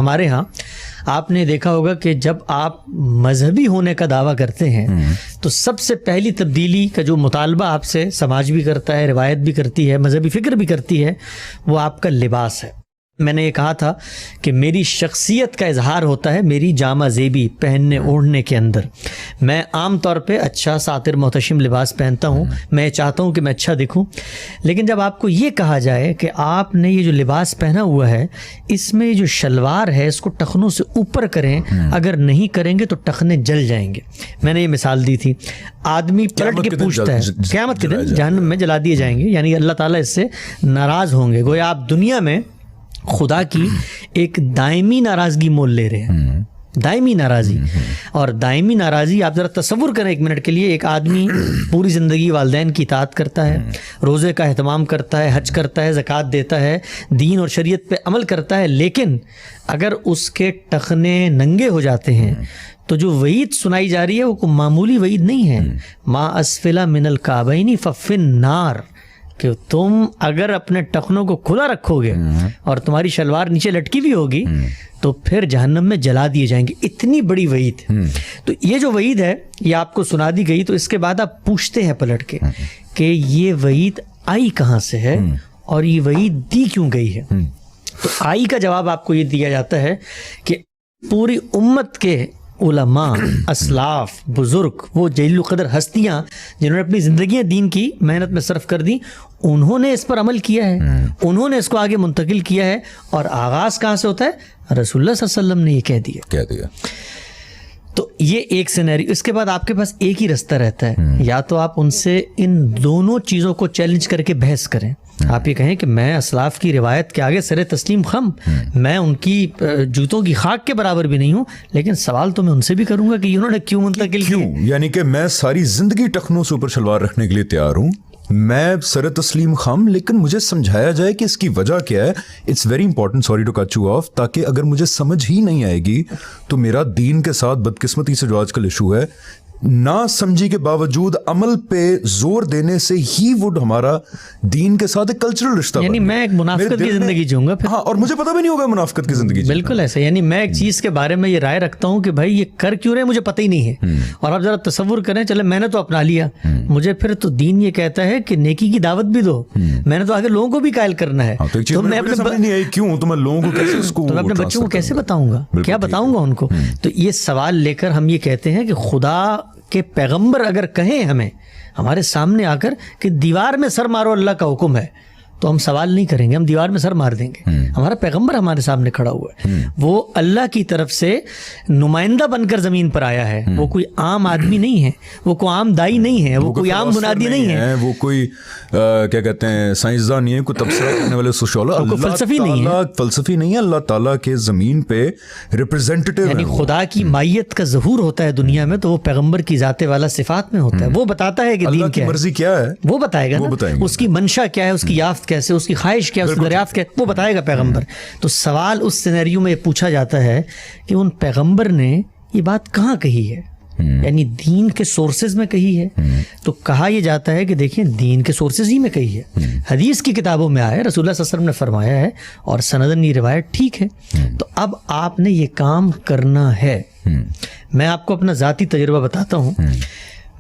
ہمارے ہاں آپ نے دیکھا ہوگا کہ جب آپ مذہبی ہونے کا دعویٰ کرتے ہیں تو سب سے پہلی تبدیلی کا جو مطالبہ آپ سے سماج بھی کرتا ہے، روایت بھی کرتی ہے، مذہبی فکر بھی کرتی ہے، وہ آپ کا لباس ہے۔ میں نے یہ کہا تھا کہ میری شخصیت کا اظہار ہوتا ہے میری جامہ زیبی پہننے اوڑھنے کے اندر۔ میں عام طور پہ اچھا ساتر محتشم لباس پہنتا ہوں، میں چاہتا ہوں کہ میں اچھا دکھوں، لیکن جب آپ کو یہ کہا جائے کہ آپ نے یہ جو لباس پہنا ہوا ہے اس میں جو شلوار ہے اس کو ٹخنوں سے اوپر کریں، اگر نہیں کریں گے تو ٹخنے جل جائیں گے۔ میں نے یہ مثال دی تھی، آدمی پلٹ کے پوچھتا ہے قیامت کے دن جہنم میں جلا دیے جائیں گے، یعنی اللہ تعالیٰ اس سے ناراض ہوں گے، گویا آپ دنیا میں خدا کی ایک دائمی ناراضگی مول لے رہے ہیں، دائمی ناراضی۔ اور دائمی ناراضی آپ ذرا تصور کریں ایک منٹ کے لیے، ایک آدمی پوری زندگی والدین کی اطاعت کرتا ہے، روزے کا اہتمام کرتا ہے، حج کرتا ہے، زکوٰۃ دیتا ہے، دین اور شریعت پہ عمل کرتا ہے، لیکن اگر اس کے ٹخنے ننگے ہو جاتے ہیں تو جو وعید سنائی جا رہی ہے وہ کوئی معمولی وعید نہیں ہے، ما اسفل من الکعبین ففی النار، کہ تم اگر اپنے ٹخنوں کو کھلا رکھو گے اور تمہاری شلوار نیچے لٹکی بھی ہوگی تو پھر جہنم میں جلا دیے جائیں گے۔ اتنی بڑی وعید۔ تو یہ جو وعید ہے یہ آپ کو سنا دی گئی، تو اس کے بعد آپ پوچھتے ہیں پلٹ کے کہ یہ وعید آئی کہاں سے ہے اور یہ وعید دی کیوں گئی ہے؟ تو آئی کا جواب آپ کو یہ دیا جاتا ہے کہ پوری امت کے علماء، اسلاف، بزرگ، وہ جلیل القدر ہستیاں جنہوں نے اپنی زندگیاں دین کی محنت میں صرف کر دی، انہوں نے اس پر عمل کیا ہے، انہوں نے اس کو آگے منتقل کیا ہے، اور آغاز کہاں سے ہوتا ہے؟ رسول اللہ صلی اللہ علیہ وسلم نے یہ کہہ دیا۔ تو یہ ایک سینیریو۔ اس کے بعد آپ کے پاس ایک ہی رستہ رہتا ہے، یا تو آپ ان سے ان دونوں چیزوں کو چیلنج کر کے بحث کریں، آپ یہ کہیں کہ میں اسلاف کی روایت کے آگے سر تسلیم خم، میں ان کی جوتوں کی خاک کے برابر بھی نہیں ہوں، لیکن سوال تو میں ان سے بھی کروں گا کہ انہوں نے کیوں منتقل کیوں، یعنی کہ میں ساری زندگی ٹخنوں سے اوپر شلوار رکھنے کے لیے تیار ہوں، میں سر تسلیم خم، لیکن مجھے سمجھایا جائے کہ اس کی وجہ کیا ہے۔ It's very important, sorry to cut you off, تاکہ اگر مجھے سمجھ ہی نہیں آئے گی تو میرا دین کے ساتھ بدقسمتی سے جو آج کل ایشو ہے، نہ سمجھی کے باوجود عمل پہ زور دینے سے ہی وہ ہمارا دین کے ساتھ ایک کلچرل رشتہ، یعنی میں ایک منافقت کی زندگی جیوں گا پھر، ہاں، اور مجھے پتہ بھی نہیں ہوگا منافقت کی زندگی۔ بالکل ایسا، یعنی میں ایک چیز کے بارے میں یہ رائے رکھتا ہوں کہ بھائی یہ کر کیوں رہے مجھے پتہ ہی نہیں ہے، اور آپ ذرا تصور کریں، چلے میں نے تو اپنا لیا، مجھے پھر تو دین یہ کہتا ہے کہ نیکی کی دعوت بھی دو، میں نے تو آگے لوگوں کو بھی قائل کرنا ہے، تو میں اپنے بچوں کو کیسے بتاؤں گا، کیا بتاؤں گا ان کو؟ تو یہ سوال لے کر ہم یہ کہتے ہیں کہ خدا کہ پیغمبر اگر کہیں ہمیں ہمارے سامنے آ کر کہ دیوار میں سر مارو اللہ کا حکم ہے، تو ہم سوال نہیں کریں گے، ہم دیوار میں سر مار دیں گے۔ ہمارا پیغمبر ہمارے سامنے کھڑا ہوا ہے، وہ اللہ کی طرف سے نمائندہ بن کر زمین پر آیا ہے، وہ کوئی عام آدمی نہیں ہے، وہ کوئی عام دائی نہیں ہے، وہ کوئی عام منادی نہیں ہے، وہ کوئی کیا کہتے ہیں سائنسداں نہیں ہے، کوئی تبصرہ کرنے والے سوشیولوج، فلسفی نہیں ہے، فلسفی نہیں ہے، اللہ تعالیٰ کے زمین پہ ریپرزینٹیٹیو، یعنی خدا کی مائیت کا ظہور ہوتا ہے دنیا میں، تو وہ پیغمبر کی ذات والا صفات میں ہوتا ہے، وہ بتاتا ہے کہ دین کیا ہے، مرضی کیا ہے وہ بتائے گا، اس کی منشا کیا ہے، اس کی یافت کیسے، اس کی خواہش کیا، اس کی دریافت کیا، وہ بتائے گا پیغمبر۔ تو سوال اس سینیریو میں یہ پوچھا جاتا ہے کہ ان پیغمبر نے یہ بات کہاں کہی ہے، یعنی دین کے سورسز میں کہی ہے؟ تو کہا یہ جاتا ہے کہ دیکھیں دین کے سورسز ہی میں کہی ہے، حدیث کی کتابوں میں آیا ہے، رسول اللہ صلی اللہ علیہ وسلم نے فرمایا ہے، اور سندن یہ روایت ٹھیک ہے، تو اب آپ نے یہ کام کرنا ہے۔ میں آپ کو اپنا ذاتی تجربہ بتاتا ہوں۔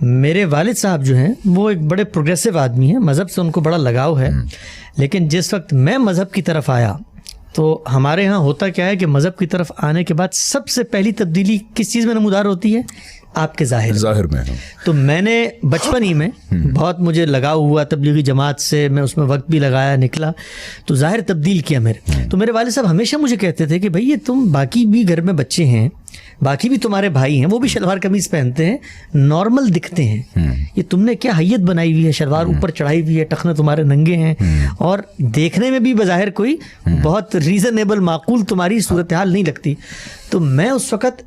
میرے والد صاحب جو ہیں وہ ایک بڑے پروگریسو آدمی ہیں، مذہب سے ان کو بڑا لگاؤ ہے، لیکن جس وقت میں مذہب کی طرف آیا تو ہمارے ہاں ہوتا کیا ہے کہ مذہب کی طرف آنے کے بعد سب سے پہلی تبدیلی کس چیز میں نمودار ہوتی ہے؟ آپ کے ظاہر میں۔ تو میں نے بچپن ہی میں بہت مجھے لگاؤ ہوا تبلیغی جماعت سے، میں اس میں وقت بھی لگایا، نکلا تو ظاہر تبدیل کیا میرے۔ تو میرے والد صاحب ہمیشہ مجھے کہتے تھے کہ بھائی یہ تم باقی بھی گھر میں بچے ہیں، باقی بھی تمہارے بھائی ہیں، وہ بھی شلوار قمیض پہنتے ہیں، نارمل دکھتے ہیں، یہ تم نے کیا حیت بنائی ہوئی ہے، شلوار اوپر چڑھائی ہوئی ہے، ٹخنے تمہارے ننگے ہیں، اور دیکھنے میں بھی بظاہر کوئی بہت ریزنیبل معقول تمہاری صورتحال نہیں لگتی۔ تو میں اس وقت،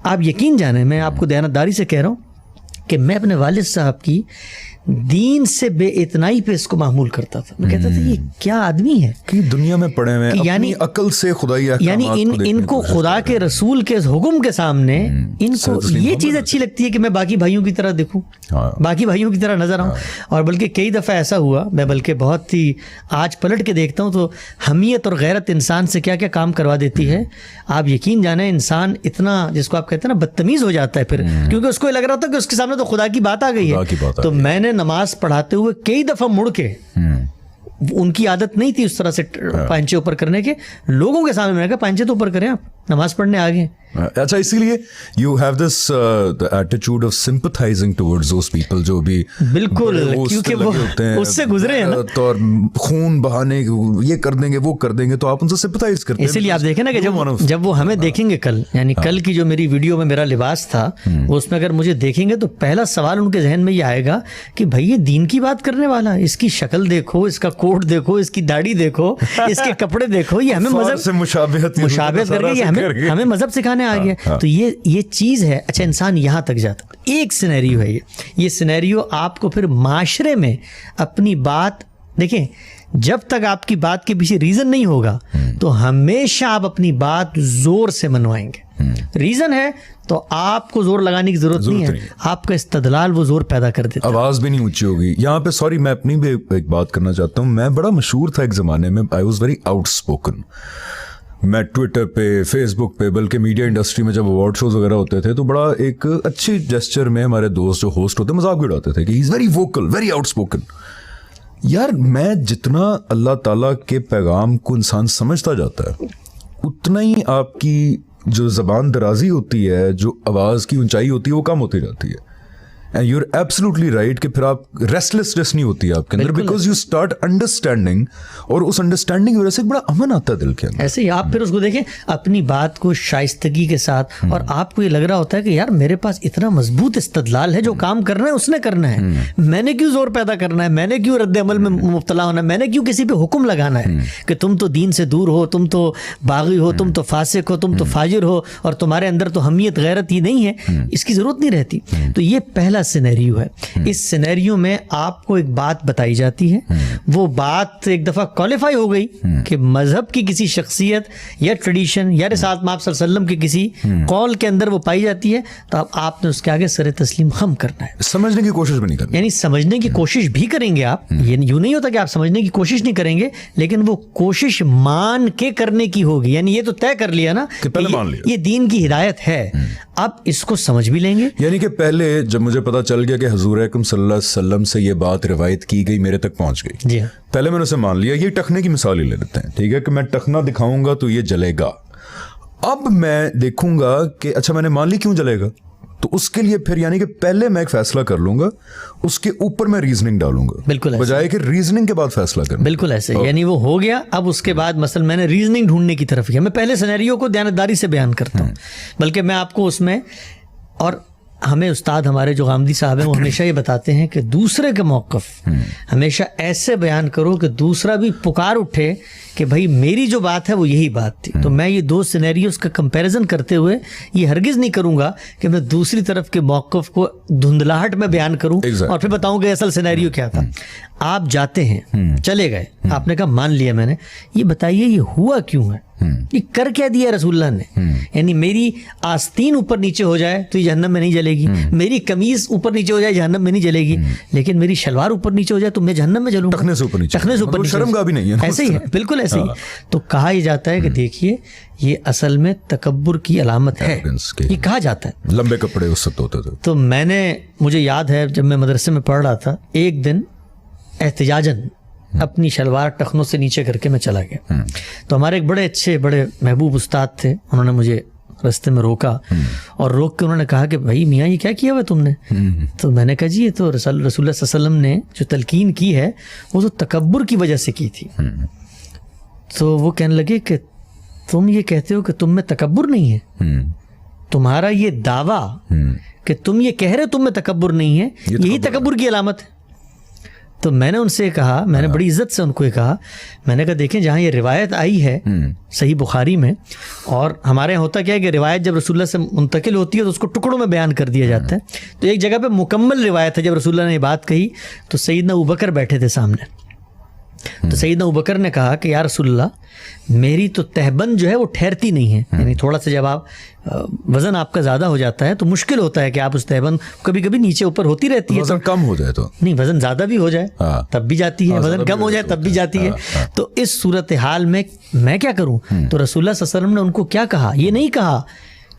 آپ یقین جانیں، میں آپ کو دیانتداری سے کہہ رہا ہوں کہ میں اپنے والد صاحب کی دین سے بے اتنائی پہ اس کو معمول کرتا تھا. میں کہتا تھا یہ کیا آدمی ہے کہ دنیا میں پڑے ہوئے ہیں, اپنی عقل سے خدائی یعنی ان کو خدا کے رسول کے حکم کے سامنے ان کو یہ چیز اچھی لگتی ہے کہ میں باقی بھائیوں کی طرح دیکھوں, باقی بھائیوں کی طرح نظر آؤں. اور بلکہ کئی دفعہ ایسا ہوا, میں بلکہ بہت ہی آج پلٹ کے دیکھتا ہوں تو حمیت اور غیرت انسان سے کیا کیا کام کروا دیتی ہے. آپ یقین جانیں انسان اتنا جس کو آپ کہتے ہیں نا بدتمیز ہو جاتا ہے پھر, کیونکہ اس کو لگ رہا ہوتا ہے کہ اس کے سامنے تو خدا کی بات آ گئی ہے. تو میں نے نماز پڑھاتے ہوئے کئی دفعہ مڑ کے, ان کی عادت نہیں تھی اس طرح سے پانچے اوپر کرنے کے, لوگوں کے سامنے میں نے کہا پانچے تو اوپر کریں, آپ نماز پڑھنے آ گئے. اچھا, اسی لیے you have this attitude of sympathizing towards those people جو بھی بالکل, کیونکہ وہ اس سے گزرے ہیں نا, اور خون بہانے یہ کر دیں گے وہ کر دیں گے, تو آپ ان سے سمپتھائز کرتے ہیں. اسی لیے آپ دیکھیں نا کہ جب وہ ہمیں دیکھیں گے کل, یعنی کل کی جو میری ویڈیو میں میرا لباس تھا وہ اس میں اگر مجھے دیکھیں گے تو پہلا سوال ان کے ذہن میں یہ آئے گا کہ بھائی یہ دین کی بات کرنے والا, اس کی شکل دیکھو, اس کا کوٹ دیکھو, اس کی داڑھی دیکھو, اس کے کپڑے دیکھو, یہ ہمیں مذہب سے مشابہت کر کے یہ ہمیں مذہب سکھانے آ گیا. تو یہ چیز ہے. اچھا, انسان یہاں تک جاتا, ایک سینیریو ہے یہ سینیریو آپ کو پھر معاشرے میں اپنی بات دیکھیں, جب تک آپ کی بات کے پیچھے ریزن نہیں ہوگا تو ہمیشہ آپ اپنی بات زور سے منوائیں گے. ریزن ہے تو آپ کو زور لگانے کی ضرورت نہیں ہے, آپ کا استدلال وہ زور پیدا کر دیتا ہے, آواز بھی نہیں اونچی ہوگی. یہاں پہ سوری میں اپنی بھی ایک بات کرنا چاہتا ہوں. میں بڑا مشہور تھا ایک زمانے میں, I was very out spoken. میں ٹویٹر پہ, فیس بک پہ, بلکہ میڈیا انڈسٹری میں جب اوارڈ شوز وغیرہ ہوتے تھے تو بڑا ایک اچھی جیسچر میں ہمارے دوست جو ہوسٹ ہوتے مذاق بھی اڑاتے تھے کہ he is very vocal, very outspoken. یار میں جتنا اللہ تعالیٰ کے پیغام کو انسان سمجھتا جاتا ہے اتنا ہی آپ کی جو زبان درازی ہوتی ہے, جو آواز کی اونچائی ہوتی ہے وہ کم ہوتی جاتی ہے. And you are absolutely right کہ پھر آپ ریسٹلیسنس نہیں ہوتی آپ کے اندر, بیکاز یو اسٹارٹ انڈرسٹینڈنگ, اور اس انڈرسٹینڈنگ کی وجہ سے بڑا امن آتا ہے دل کے اندر. ایسے ہی آپ پھر اس کو دیکھیں اپنی بات کو شائستگی کے ساتھ, اور آپ کو یہ لگ رہا ہوتا ہے کہ یار میرے پاس اتنا مضبوط استدلال ہے, جو کام کرنا ہے اس نے کرنا ہے, میں نے کیوں زور پیدا کرنا ہے, میں نے کیوں رد عمل میں مبتلا ہونا ہے, میں نے کیوں کسی پہ حکم لگانا ہے کہ تم تو دین سے دور ہو, تم تو باغی ہو, تم تو فاسق ہو, تم تو فاجر ہو, اور تمہارے اندر تو حمیت غیرت ہی نہیں ہے. اس کی ضرورت نہیں رہتی. تو یہ پہلا سینیریو ہے. اس سینیریو میں آپ کو ایک بات بتائی جاتی ہے, وہ بات ایک دفعہ کوالیفائی ہو گئی کہ مذہب کی کسی شخصیت یا ٹریڈیشن یا رسالت مآب صلی اللہ علیہ وسلم کے کسی قول کے اندر وہ پائی جاتی ہے, تو اب آپ نے اس کے آگے سر تسلیم خم کرنا ہے. سمجھنے کی کوشش بھی نہیں کرنی, یعنی سمجھنے کی کوشش بھی کریں گے آپ, یہ یوں نہیں ہوتا کہ آپ سمجھنے کی کوشش نہیں کریں گے, لیکن وہ کوشش مان کے کرنے کی ہوگی. یعنی یہ تو طے کر لیا نا کہ یہ دین کی ہدایت ہے, اب اس کو سمجھ بھی لیں گے. یعنی کہ پہلے جب مجھے پتا چل گیا کہ حضور اکرم صلی اللہ علیہ وسلم سے یہ بات روایت کی گئی, میرے تک پہنچ گئی, جی پہلے میں نے اسے مان لیا. یہ ٹخنے کی مثال ہی لے لیتے ہیں, ٹھیک ہے, کہ میں ٹخنا دکھاؤں گا تو یہ جلے گا. اب میں دیکھوں گا کہ اچھا میں نے مان لی کیوں جلے گا, تو اس کے لیے پھر یعنی کہ پہلے میں ایک فیصلہ کر لوں گا, اس کے اوپر میں ریزننگ ڈالوں گا, بالکل بجائے کہ ریزننگ کے بعد فیصلہ کرنا. بالکل ایسے, یعنی وہ ہو گیا. اب اس کے بعد مثلا میں نے ریزننگ ڈھونڈنے کی طرف کیا. میں پہلے سینیریو کو دیانتداری سے بیان کرتا ہوں, بلکہ میں آپ کو اس میں, اور ہمیں استاد ہمارے جو غامدی صاحب ہیں وہ ہمیشہ یہ بتاتے ہیں کہ دوسرے کا موقف ہمیشہ ایسے بیان کرو کہ دوسرا بھی پکار اٹھے کہ بھائی میری جو بات ہے وہ یہی بات تھی. تو میں یہ دو سینیریوز کا کمپیریزن کرتے ہوئے یہ ہرگز نہیں کروں گا کہ میں دوسری طرف کے موقف کو دھندلاہٹ میں بیان کروں اور پھر بتاؤں کہ اصل سینیریو کیا تھا. آپ جاتے ہیں, چلے گئے, آپ نے کہا مان لیا میں نے, یہ بتائیے یہ ہوا کیوں ہے, یہ کر کیا دیا رسول اللہ نے. یعنی میری آستین اوپر نیچے ہو جائے تو یہ جہنم میں نہیں جلے گی, میری قمیض اوپر نیچے ہو جائے جہنم میں نہیں جلے گی, لیکن میری شلوار اوپر نیچے ہو جائے تو میں جہنم میں جلوں گا. ٹخنے سے اوپر نیچے, شرم کا بھی نہیں ہے. ایسے ہی ہے, بالکل ایسے ہی. تو کہا یہ جاتا ہے کہ دیکھیے یہ اصل میں تکبر کی علامت ہے, یہ کہا جاتا ہے. لمبے کپڑے اس وقت ہوتے تھے. تو میں نے, مجھے یاد ہے جب میں مدرسے میں پڑھ رہا تھا, ایک دن احتجاجاً اپنی شلوار ٹخنوں سے نیچے کر کے میں چلا گیا. تو ہمارے ایک بڑے اچھے بڑے محبوب استاد تھے, انہوں نے مجھے رستے میں روکا اور روک کے انہوں نے کہا کہ بھائی میاں یہ کیا کیا ہوا تم نے. تو میں نے کہا جی یہ تو رسول اللہ صلی اللہ علیہ وسلم نے جو تلقین کی ہے وہ تو تکبر کی وجہ سے کی تھی. تو وہ کہنے لگے کہ تم یہ کہتے ہو کہ تم میں تکبر نہیں ہے, تمہارا یہ دعویٰ کہ تم یہ کہہ رہے تم میں تکبر نہیں ہے, یہی تکبر کی علامت ہے. تو میں نے ان سے کہا, میں نے بڑی عزت سے ان کو یہ کہا, میں نے کہا دیکھیں جہاں یہ روایت آئی ہے صحیح بخاری میں, اور ہمارے یہاں ہوتا کیا ہے کہ روایت جب رسول اللہ سے منتقل ہوتی ہے تو اس کو ٹکڑوں میں بیان کر دیا جاتا ہے, تو ایک جگہ پہ مکمل روایت ہے. جب رسول اللہ نے یہ بات کہی تو سیدنا ابوبکر بیٹھے تھے سامنے, تو سیدنا ابوبکر نے کہا کہ یا رسول اللہ میری تو تہبند جو ہے وہ ٹھہرتی نہیں ہے, یعنی تھوڑا سا جب آپ وزن آپ کا زیادہ ہو جاتا ہے تو مشکل ہوتا ہے کہ آپ اس تہبند کبھی کبھی نیچے اوپر ہوتی رہتی ہے, وزن کم ہو جائے تو نہیں, وزن زیادہ بھی ہو جائے تب بھی جاتی ہے, وزن کم ہو جائے تب بھی جاتی ہے. تو اس صورتحال میں کیا کروں؟ تو رسول اللہ صلی اللہ علیہ وسلم نے ان کو کیا کہا, یہ نہیں کہا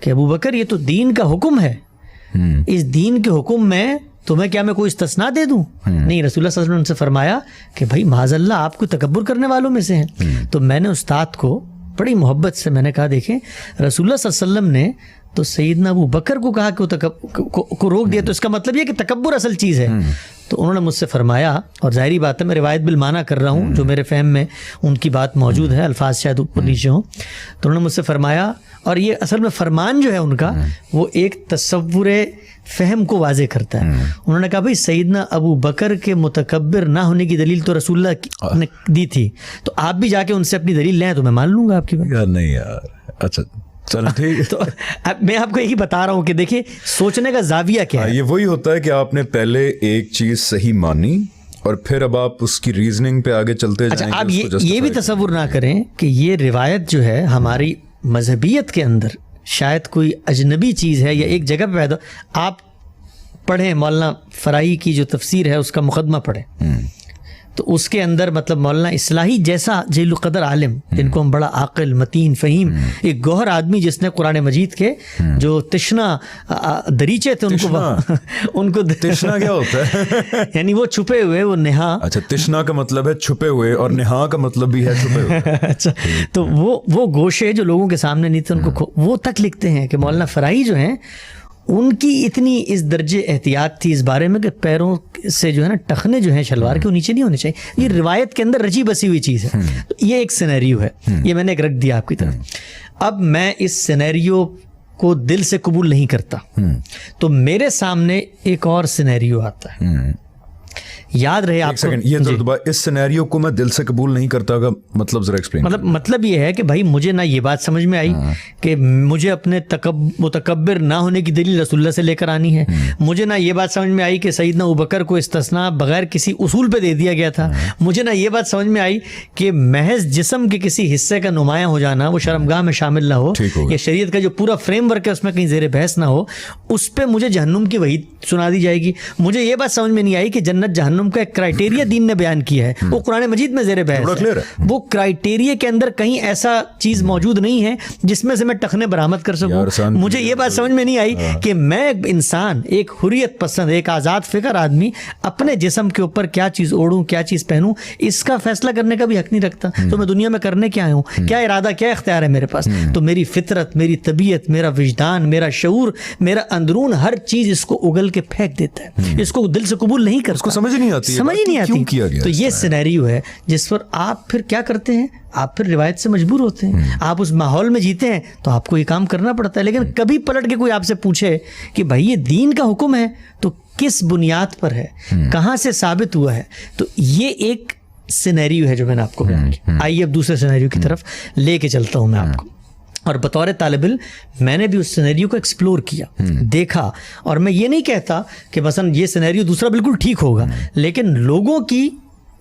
کہ ابوبکر یہ تو دین کا حکم ہے, اس دین کے حکم میں تمہیں کیا میں کوئی استثناء دے دوں؟ نہیں, رسول اللہ صلی اللہ علیہ وسلم نے ان سے فرمایا کہ بھائی معاذ اللہ آپ کو تکبر کرنے والوں میں سے ہیں. تو میں نے استاد کو بڑی محبت سے میں نے کہا دیکھیں رسول اللہ صلی اللہ علیہ وسلم نے تو سیدنا ابو بکر کو کہا کہ کو روک دیا, تو اس کا مطلب یہ کہ تکبر اصل چیز ہے. تو انہوں نے مجھ سے فرمایا, اور ظاہری بات ہے میں روایت بالمعنی کر رہا ہوں, جو میرے فہم میں ان کی بات موجود ہے, الفاظ شاید اوپر نیچے ہوں, تو انہوں نے مجھ سے فرمایا, اور یہ اصل میں فرمان جو ہے ان کا وہ ایک تصور فہم کو واضح کرتا ہے. انہوں نے کہا بھائی سیدنا ابو بکر کے متکبر نہ ہونے کی دلیل تو رسول اللہ نے دی تھی, تو آپ بھی جا کے ان سے اپنی دلیل لیں تو میں مان لوں گا آپ کی بات. یار نہیں یار, اچھا چل ٹھیک. تو میں آپ کو یہی بتا رہا ہوں کہ دیکھیں سوچنے کا زاویہ کیا ہے. یہ وہی ہوتا ہے کہ آپ نے پہلے ایک چیز صحیح مانی اور پھر اب آپ اس کی ریزننگ پہ آگے چلتے جائیں گے. آپ یہ بھی تصور نہ کریں کہ یہ روایت جو ہے ہماری مذہبیت کے اندر شاید کوئی اجنبی چیز ہے یا ایک جگہ پہ پیدا. آپ پڑھیں مولانا فرائی کی جو تفسیر ہے اس کا مقدمہ پڑھیں, تو اس کے اندر مطلب مولانا اصلاحی جیسا جلیل القدر عالم, جن کو ہم بڑا عاقل متین فہیم ایک گوہر آدمی, جس نے قرآن مجید کے جو تشنا دریچے تھے ان کو تشنا کیا ہوتا ہے یعنی وہ چھپے ہوئے, وہ نہا. اچھا, تشنا کا مطلب ہے چھپے ہوئے اور نہا کا مطلب بھی ہے چھپے ہوئے. اچھا, تو وہ گوشے جو لوگوں کے سامنے نہیں تھے ان کو وہ تک لکھتے ہیں کہ مولانا فرائی جو ہیں ان کی اتنی اس درجے احتیاط تھی اس بارے میں کہ پیروں سے جو ہے نا ٹخنے جو ہیں شلوار کے وہ نیچے نہیں ہونے چاہیے. یہ روایت کے اندر رچی بسی ہوئی چیز ہے. تو یہ ایک سینیریو ہے, یہ میں نے ایک رکھ دیا آپ کی طرف. اب میں اس سینیریو کو دل سے قبول نہیں کرتا, تو میرے سامنے ایک اور سینیریو آتا ہے. یاد رہے آپ کو, یہ اس سینیریو کو میں دل سے قبول نہیں کرتا کا مطلب ذرا ایکسپلین. مطلب یہ ہے کہ بھائی مجھے نہ یہ بات سمجھ میں آئی کہ مجھے اپنے متکبر نہ ہونے کی دلیل رسول اللہ سے لے کر آنی ہے. مجھے نہ یہ بات سمجھ میں آئی کہ سیدنا ابوبکر کو استثناء بغیر کسی اصول پہ دے دیا گیا تھا. مجھے نہ یہ بات سمجھ میں آئی کہ محض جسم کے کسی حصے کا نمایاں ہو جانا وہ شرمگاہ میں شامل نہ ہو, یا شریعت کا جو پورا فریم ورک ہے اس میں کہیں زیر بحث نہ ہو, اس پہ مجھے جہنم کی وحید سنا دی جائے گی. مجھے یہ بات سمجھ میں نہیں آئی کہ جنت جہنم کا ایک کرائٹیریا دین نے بیان کیا ہے, وہ قرآن مجید میں زیر بحث ہے. وہ کرائٹیریا کے اندر کہیں ایسا چیز موجود نہیں ہے جس میں سے میں ٹخنے برآمد کر سکوں. مجھے یہ بات سمجھ میں نہیں آئی کہ میں ایک انسان, ایک حریت پسند, ایک آزاد فکر آدمی اپنے جسم کے اوپر کیا چیز اوڑھوں, کیا چیز پہنوں, اس کا فیصلہ کرنے کا بھی حق نہیں رکھتا. تو میں دنیا میں کرنے کیا ہوں, کیا ارادہ, کیا اختیار ہے میرے پاس. تو میری فطرت, میری طبیعت, میرا وجدان, میرا شعور, میرا اندرون, ہر چیز اس کو اگل کے پھینک دیتا ہے, اس کو دل سے قبول نہیں کرتا, اس کو سمجھ نہیں آتی, سمجھ نہیں آتی. تو یہ سینیریو ہے جس پر آپ پھر کیا کرتے ہیں, آپ پھر روایت سے مجبور ہوتے ہیں. آپ اس ماحول میں جیتے ہیں تو آپ کو یہ کام کرنا پڑتا ہے. لیکن کبھی پلٹ کے کوئی آپ سے پوچھے کہ بھائی یہ دین کا حکم ہے تو کس بنیاد پر ہے, کہاں سے ثابت ہوا ہے, تو یہ ایک سینیریو ہے جو میں نے آپ کو بیان کیا. آئیے اب دوسرے سینیریو کی طرف لے کے چلتا ہوں میں آپ کو. اور بطور طالب علم میں نے بھی اس سینیریو کو ایکسپلور کیا, دیکھا, اور میں یہ نہیں کہتا کہ مثلا یہ سینیریو دوسرا بالکل ٹھیک ہوگا, لیکن لوگوں کی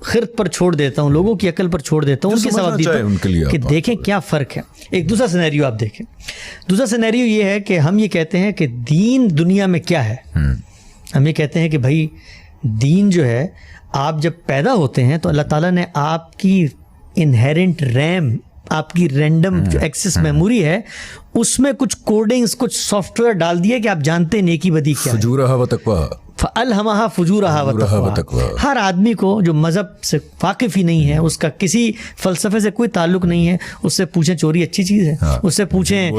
خرد پر چھوڑ دیتا ہوں, لوگوں کی عقل پر چھوڑ دیتا ہوں, ان کے سواب دیتا ہوں کہ دیکھیں کیا فرق ہے. ایک دوسرا سینیریو آپ دیکھیں. دوسرا سینیریو یہ ہے کہ ہم یہ کہتے ہیں کہ دین دنیا میں کیا ہے. ہم یہ کہتے ہیں کہ بھائی دین جو ہے, آپ جب پیدا ہوتے ہیں تو اللہ تعالیٰ نے آپ کی انہیرنٹ ریم, آپ کی رینڈم جو ایکسس میموری ہے, اس میں کچھ کوڈنگز, کچھ سافٹ ویئر ڈال دیے کہ آپ جانتے ہیں نیکی بدی کیا ہے. فجورہا و تقویٰ, فَأَلْهَمَهَا فُجُورَهَا وَتَقْوَاهَا. ہر آدمی کو جو مذہب سے واقف ہی نہیں ہے, اس کا کسی فلسفے سے کوئی تعلق نہیں ہے, اس سے پوچھیں چوری اچھی چیز ہے, اس سے پوچھیں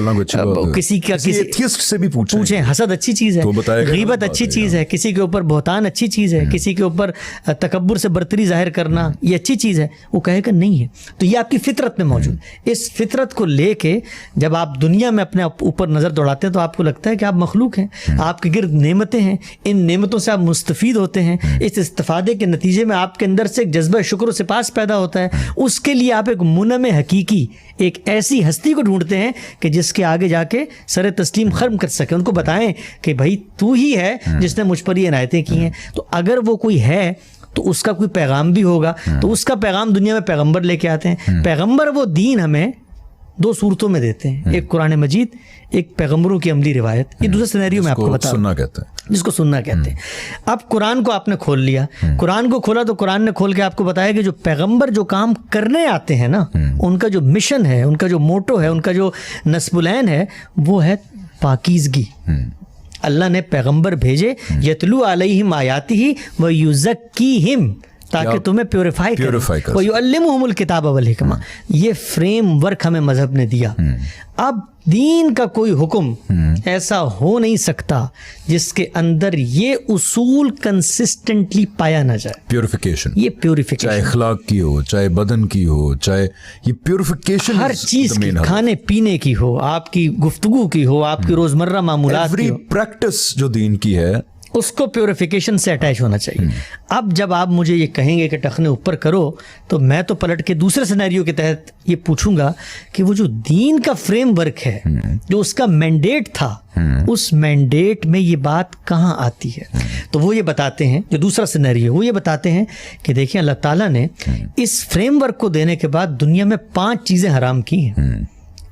کسی کا ایتھیسٹ سے بھی پوچھیں حسد اچھی چیز ہے, غیبت اچھی چیز ہے, کسی کے اوپر بہتان اچھی چیز ہے, کسی کے اوپر تکبر سے برتری ظاہر کرنا یہ اچھی چیز ہے. وہ کہے کہ نہیں ہے. تو یہ آپ کی فطرت میں موجود. اس فطرت کو لے کے جب آپ دنیا میں اپنے اوپر نظر دوڑاتے ہیں تو آپ کو لگتا ہے کہ آپ مخلوق ہیں, آپ کے گرد نعمتیں ہیں, ان نعمتوں سے آپ مستفید ہوتے ہیں, اس استفادے کے نتیجے میں آپ کے اندر سے ایک جذبہ شکر و سپاس پیدا ہوتا ہے, اس کے لیے آپ ایک منعم حقیقی, ایک ایسی ہستی کو ڈھونڈتے ہیں کہ جس کے آگے جا کے سر تسلیم خرم کر سکے, ان کو بتائیں کہ بھائی تو ہی ہے جس نے مجھ پر یہ عنایتیں کی ہیں. تو اگر وہ کوئی ہے تو اس کا کوئی پیغام بھی ہوگا, تو اس کا پیغام دنیا میں پیغمبر لے کے آتے ہیں. پیغمبر وہ دین ہمیں دو صورتوں میں دیتے ہیں, ایک قرآن مجید, ایک پیغمبروں کی عملی روایت. یہ دوسرا سینیریو میں آپ کو بتا رہا ہوں جس کو سننا کہتے ہیں. اب قرآن کو آپ نے کھول لیا, قرآن کو کھولا تو قرآن نے کھول کے آپ کو بتایا کہ جو پیغمبر جو کام کرنے آتے ہیں نا, ان کا جو مشن ہے, ان کا جو موٹو ہے, ان کا جو نصب العین ہے, وہ ہے پاکیزگی. اللہ نے پیغمبر بھیجے, یتلو علیہم آیاتہ ویزکیہم, تاکہ تمہیں پیوریفائی کرے, وَيُعَلِّمُهُمُ الْكِتَابَ وَالْحِکْمَةَ. یہ فریم ورک ہمیں مذہب نے دیا. اب دین کا کوئی حکم ایسا ہو نہیں سکتا جس کے اندر یہ اصول کنسسٹنٹلی پایا نہ جائے. پیوریفیکیشن, یہ پیوریفیکیشن چاہے اخلاق کی ہو, چاہے بدن کی ہو, چاہے یہ پیوریفیکیشن ہر چیز کی, کھانے پینے کی ہو, آپ کی گفتگو کی ہو, آپ کی روزمرہ معمولات کی ہو, پریکٹس جو دین کی ہے اس کو پیوریفیکیشن سے اٹیچ ہونا چاہیے. اب جب آپ مجھے یہ کہیں گے کہ ٹخنے اوپر کرو, تو میں تو پلٹ کے دوسرے سینیریو کے تحت یہ پوچھوں گا کہ وہ جو دین کا فریم ورک ہے, جو اس کا مینڈیٹ تھا, اس مینڈیٹ میں یہ بات کہاں آتی ہے؟ تو وہ یہ بتاتے ہیں, جو دوسرا سینیریو وہ یہ بتاتے ہیں کہ دیکھیں اللہ تعالیٰ نے اس فریم ورک کو دینے کے بعد دنیا میں 5 چیزیں حرام کی ہیں.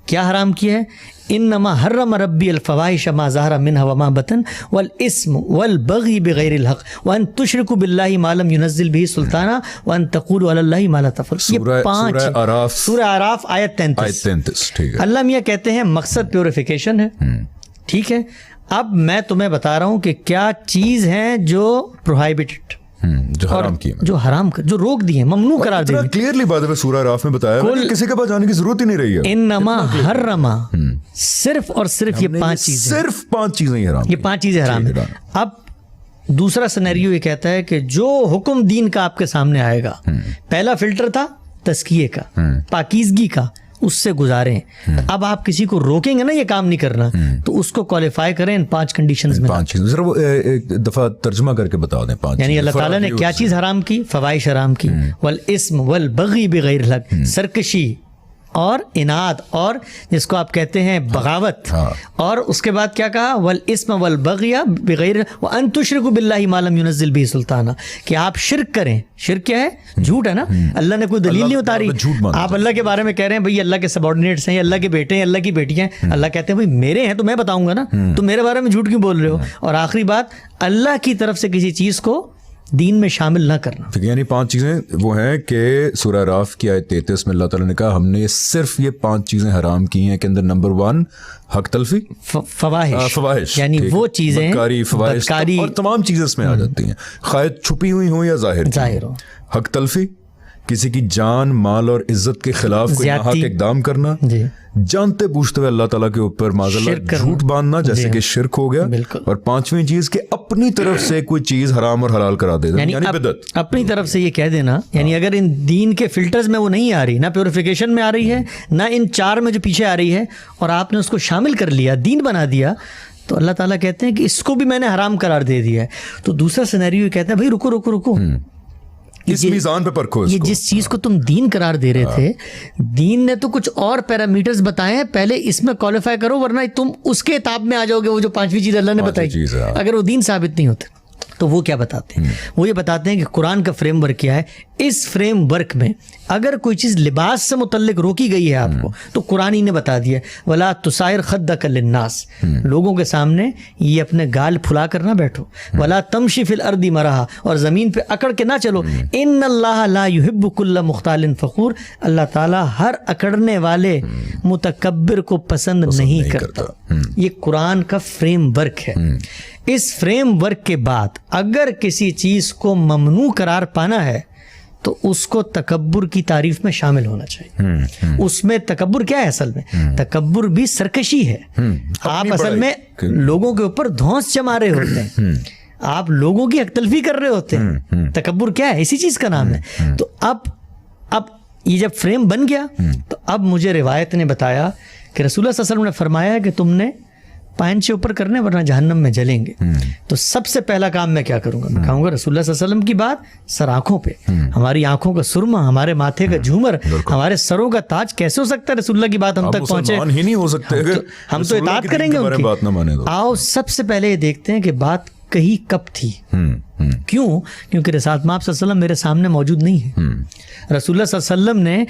کیا حرام کیا ہے؟ انما حرم ربی الفواحش ما ظہر منها وما بطن والاسم والبغی بغیر الحق وان تشرکوا باللہ ما لم ينزل به سلطانا وان تقولوا علی اللہ ما لا تفعلون. یہ 5 سورہ اعراف آیت 33. اللہ میاں کہتے ہیں مقصد پیوریفیکیشن ہے. ٹھیک ہے, اب میں تمہیں بتا رہا ہوں کہ کیا چیز ہیں جو پروہائبٹڈ, جو حرام کی, جو حرام, جو روک دی ہیں, ممنوع قرار دی. کلیئرلی بات ہے سورہ اعراف میں بتایا ہے, کسی کے پاس جانے کی ضرورت ہی نہیں رہی ہے. انما حرم, صرف اور صرف یہ 5 چیزیں, صرف 5 چیزیں ہی حرام, یہ 5 چیزیں حرام ہیں. اب دوسرا سینیریو یہ کہتا ہے کہ جو حکم دین کا آپ کے سامنے آئے گا, پہلا فلٹر تھا تزکیے کا, پاکیزگی کا, اس سے گزاریں. اب آپ کسی کو روکیں گے نا یہ کام نہیں کرنا, تو اس کو کوالیفائی کریں ان 5 کنڈیشنز میں. 5 چیزیں ذرا وہ ایک دفعہ ترجمہ کر کے بتا دیں. 5 یعنی اللہ تعالیٰ نے کیا چیز حرام کی؟ فواحش حرام کی, والاسم والبغی بغیر الحق, سرکشی اور اناد, اور جس کو آپ کہتے ہیں بغاوت, اور اس کے بعد کیا کہا؟ والاسم والبغی بغیر وان تشرکوا باللہ ما لم ينزل به سلطانا, کہ آپ شرک کریں. شرک کیا ہے؟ جھوٹ ہے نا. اللہ نے کوئی دلیل نہیں اتاری, آپ اللہ کے بارے میں کہہ رہے ہیں بھئی اللہ کے سبارڈینیٹس ہیں, اللہ کے بیٹے ہیں, اللہ کی بیٹیاں ہیں. اللہ کہتے ہیں بھئی میرے ہیں تو میں بتاؤں گا نا, تم میرے بارے میں جھوٹ کیوں بول رہے ہو؟ اور آخری بات, اللہ کی طرف سے کسی چیز کو دین میں شامل نہ کرنا. یعنی 5 چیزیں وہ ہیں کہ سورہ اعراف کی آیت 33 میں اللہ تعالیٰ نے کہا ہم نے صرف یہ 5 چیزیں حرام کی ہیں, کہ اندر نمبر 1 حق تلفی, فواحش, یعنی وہ چیزیں بدکاری اور تمام چیزیں اس میں آ جاتی ہیں, خواہ چھپی ہوئی ہوں یا ظاہر ہو. حق تلفی, کسی کی جان, مال اور عزت کے خلاف کوئی ناحق اقدام کرنا, جانتے پوچھتے ہوئے اللہ تعالیٰ کے اوپر معاذ اللہ جھوٹ باندھنا, جیسے کہ شرک ہو گیا. اور 5ویں چیز کہ اپنی طرف سے کوئی چیز حرام اور حلال کرا دے, یعنی بدعت, اپنی طرف سے یہ کہہ دینا. یعنی اگر ان دین کے فلٹرز میں وہ نہیں آ رہی, نہ پیوریفیکیشن میں آ رہی ہے, نہ ان 4 میں جو پیچھے آ رہی ہے, اور آپ نے اس کو شامل کر لیا, دین بنا دیا, تو اللہ تعالیٰ کہتے ہیں کہ اس کو بھی میں نے حرام قرار دے دیا ہے. تو دوسرا سینیریو کہتا ہے بھائی رکو, اس میزان پہ پرکھو. یہ جس چیز کو تم دین قرار دے رہے تھے, دین نے تو کچھ اور پیرامیٹرز بتائے ہیں, پہلے اس میں کوالیفائی کرو, ورنہ تم اس کے اتاب میں آ جاؤ گے. وہ جو 5ویں چیز اللہ نے بتائی, اگر وہ دین ثابت نہیں ہوتے, تو وہ کیا بتاتے ہیں؟ وہ یہ بتاتے ہیں کہ قرآن کا فریم ورک کیا ہے. اس فریم ورک میں اگر کوئی چیز لباس سے متعلق روکی گئی ہے آپ کو, تو قرآن ہی نے بتا دیا ولا تسائر خدک للناس, لوگوں کے سامنے یہ اپنے گال پھلا کر نہ بیٹھو. ولا تمشی فی الارض مرحا, اور زمین پہ اکڑ کے نہ چلو. ان اللہ لا یحب کل مختال فخور, اللہ تعالیٰ ہر اکڑنے والے متکبر کو پسند نہیں کرتا. یہ قرآن کا فریم ورک ہے. اس فریم ورک کے بعد اگر کسی چیز کو ممنوع قرار پانا ہے, تو اس کو تکبر کی تعریف میں شامل ہونا چاہیے. اس میں تکبر کیا ہے؟ اصل میں تکبر بھی سرکشی ہے. آپ اصل میں لوگوں کے اوپر دھونس جما رہے ہوتے ہیں, آپ لوگوں کی حق تلفی کر رہے ہوتے ہیں. تکبر کیا ہے؟ اسی چیز کا نام ہے. تو اب یہ جب فریم بن گیا, تو اب مجھے روایت نے بتایا کہ رسول اللہ صلی اللہ علیہ وسلم نے فرمایا کہ تم نے پائن سے اوپر کرنے ورنہ جہنم میں جلیں گے. تو سب سے پہلا کام میں کیا کروں گا؟ میں کہوں گا رسول اللہ صلی اللہ علیہ وسلم کی بات سر آنکھوں پہ. ہماری آنکھوں کا سرما, ہمارے ماتھے کا جھومر, ہمارے سروں کا تاج کیسے ہو سکتا ہے رسول اللہ کی بات ہم تک پہنچے؟ ہی نہیں ہو سکتے, ہم تو اطاعت کریں گے ان کی. آؤ سب سے پہلے یہ دیکھتے ہیں کہ بات کہی کب تھی. کیوں؟ کیونکہ رسالت مآب صلی اللہ علیہ وسلم میرے سامنے موجود نہیں ہے. رسول اللہ صلی اللہ علیہ وسلم نے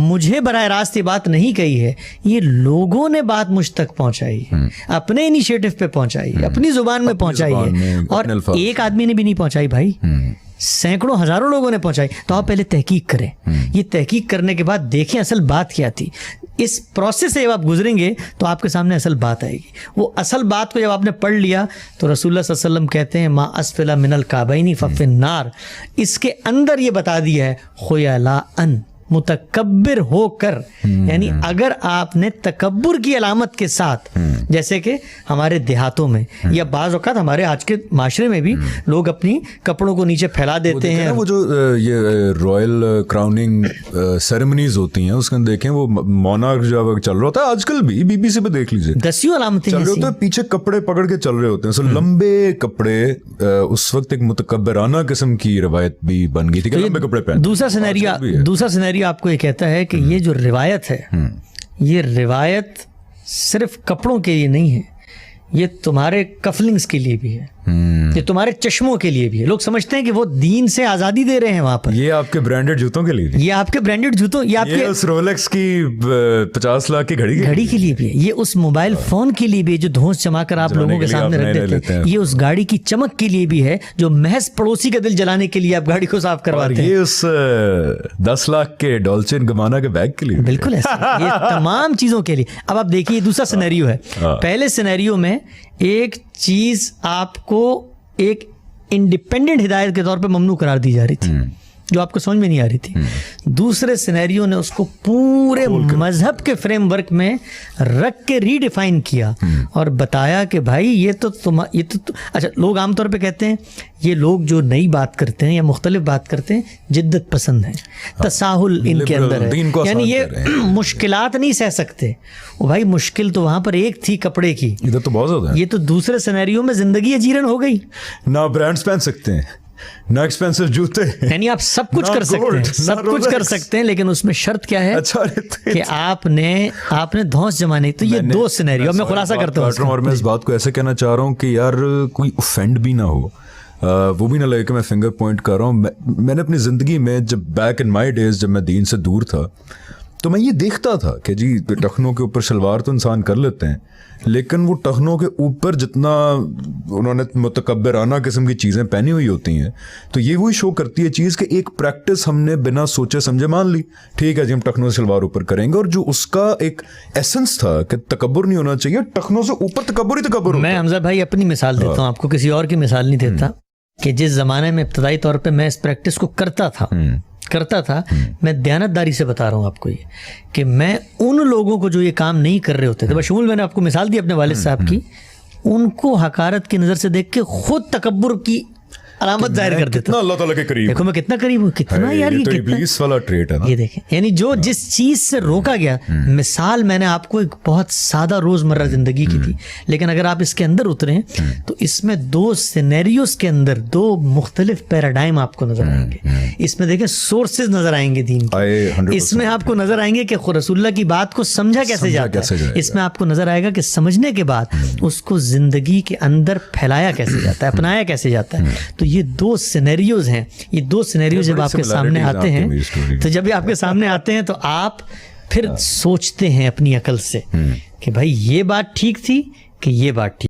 مجھے براہ راست یہ بات نہیں کہی ہے, یہ لوگوں نے بات مجھ تک پہنچائی ہے, اپنے انیشیٹو پہ پہنچائی ہے, اپنی زبان میں پہنچائی ہے. اور ایک آدمی نے بھی نہیں پہنچائی بھائی, سینکڑوں ہزاروں لوگوں نے پہنچائی. تو آپ پہلے تحقیق کریں. یہ تحقیق کرنے کے بعد دیکھیں اصل بات کیا تھی. اس پروسیس سے جب آپ گزریں گے تو آپ کے سامنے اصل بات آئے گی. وہ اصل بات کو جب آپ نے پڑھ لیا تو رسول اللہ صلی اللہ علیہ وسلم کہتے ہیں ما اسفل من الکعبین ففی النار. اس کے اندر یہ بتا دیا ہے خیلاء متکبر ہو کر, یعنی اگر آپ نے تکبر کی علامت کے ساتھ, جیسے کہ ہمارے دیہاتوں میں یا بعض اوقات ہمارے آج کے معاشرے میں بھی لوگ اپنی کپڑوں کو نیچے پھیلا دیتے ہیں. وہ جو یہ رائل کراؤننگ سیریمنیز ہوتی ہیں اس کے دیکھیں وہ مونارک جو چل رہا ہوتا ہے, آج کل بھی بی بی سی پہ دیکھ لیجیے دسیوں علامتیں چل رہے ہوتے ہیں, پیچھے کپڑے پکڑ کے چل رہے ہوتے ہیں, لمبے کپڑے. اس وقت ایک متکبرانہ قسم کی روایت بھی بن گئی تھی کہ لمبے کپڑے پہن. دوسرا سینیریو آپ کو یہ کہتا ہے کہ یہ جو روایت ہے, یہ روایت صرف کپڑوں کے لیے نہیں ہے, یہ تمہارے کفلنگز کے لیے بھی ہے, یہ تمہارے چشموں کے لیے بھی ہے. لوگ سمجھتے ہیں کہ وہ دین سے آزادی دے رہے ہیں وہاں پر. یہ آپ کے برانڈڈ جوتوں کے لیے بھی, یہ آپ کے برانڈڈ جوتوں, یہ آپ کے اس رولیکس کی 50 لاکھ کی گھڑی کے لیے بھی ہے, یہ اس موبائل فون کے لیے بھی جو دھونس چما کر آپ لوگوں کے سامنے رکھ دیتے ہیں, یہ اس گاڑی کی چمک کے لیے بھی ہے جو محض پڑوسی کا دل جلانے کے لیے آپ گاڑی کو صاف کرواتے ہیں. یہ اس 10 لاکھ کے ڈولچے اینڈ گبانا کے بیگ کے لیے, بالکل ایسا, یہ تمام چیزوں کے لیے. اب آپ دیکھیے دوسرا سینیریو ہے. پہلے سینیریو میں ایک چیز آپ کو ایک انڈیپینڈنٹ ہدایت کے طور پہ ممنوع قرار دی جا رہی تھی جو آپ کو سمجھ میں نہیں آ رہی تھی. دوسرے سینیریو نے اس کو پورے مذہب کے فریم ورک میں رکھ کے ری ڈیفائن کیا اور بتایا کہ بھائی یہ تو اچھا, لوگ عام طور پہ کہتے ہیں یہ لوگ جو نئی بات کرتے ہیں یا مختلف بات کرتے ہیں جدت پسند ہیں, تساہل ان کے اندر ہے, یعنی یہ مشکلات نہیں سہ سکتے. وہ بھائی مشکل تو وہاں پر ایک تھی کپڑے کی, ادھر تو بہت زیادہ ہے. یہ تو دوسرے سینیریو میں زندگی اجیرن ہو گئی. نہ برانڈز پہن سکتے ہیں, نہ ایکسپینسو جوتے, یعنی آپ سب کچھ کر سکتے ہیں, سب کچھ کر سکتے ہیں, لیکن اس میں شرط کیا ہے کہ آپ نے دھونس جمانے. تو یہ دو سینیریو میں خلاصہ کرتا ہوں. اور میں اس بات کو ایسے کہنا چاہ رہا ہوں کہ یار کوئی اوفینڈ بھی نہ ہو, وہ بھی نہ لگے کہ میں فنگر پوائنٹ کر رہا ہوں. میں نے اپنی زندگی میں جب بیک ان مائی ڈیز جب میں دین سے دور تھا تو میں یہ دیکھتا تھا کہ جی ٹخنوں کے اوپر شلوار تو انسان کر لیتے ہیں, لیکن وہ ٹخنوں کے اوپر جتنا انہوں نے متکبرانہ قسم کی چیزیں پہنی ہوئی ہوتی ہیں, تو یہ وہی شو کرتی ہے چیز کہ ایک پریکٹس ہم نے بنا سوچے سمجھے مان لی, ٹھیک ہے جی ہم ٹخنوں سے شلوار اوپر کریں گے, اور جو اس کا ایک ایسنس تھا کہ تکبر نہیں ہونا چاہیے, ٹخنوں سے اوپر تکبر ہی تکبر. میں حمزہ بھائی اپنی مثال دیتا ہوں, آپ کو کسی اور کی مثال نہیں دیتا, کہ جس زمانے میں ابتدائی طور پہ میں اس پریکٹس کو کرتا تھا, میں دیانتداری سے بتا رہا ہوں آپ کو یہ کہ میں ان لوگوں کو جو یہ کام نہیں کر رہے ہوتے تھے, بشمول میں نے آپ کو مثال دی اپنے والد صاحب کی, ان کو حقارت کی نظر سے دیکھ کے خود تکبر کی علامت ظاہر کر دیتا. اللہ تعالیٰ کے قریب دیکھو میں کتنا قریب ہوں, کتنا یار یہ تو ابلیس والا ٹریٹ ہے نا. یہ دیکھیں, یعنی جو جس چیز سے روکا گیا, مثال میں نے آپ کو ایک بہت سادہ روزمرہ زندگی کی تھی, لیکن اگر آپ اس کے اندر اتریں تو اس میں دو سینیریوز کے اندر دو مختلف پیراڈائم آپ کو نظر آئیں گے. اس میں دیکھیں سورسز نظر آئیں گے دین کے, اس میں آپ کو نظر آئیں گے کہ رسول اللہ کی بات کو سمجھا کیسے جاتا ہے, اس میں آپ کو نظر آئے گا کہ سمجھنے کے بعد اس کو زندگی کے اندر پھیلایا کیسے جاتا ہے, اپنایا کیسے جاتا ہے. تو یہ دو سینیریوز ہیں, یہ دو سینیریوز جب آپ کے سامنے آتے ہیں, تو جب یہ آپ کے سامنے آتے ہیں تو آپ پھر سوچتے ہیں اپنی عقل سے کہ بھائی یہ بات ٹھیک تھی کہ یہ بات ٹھیک.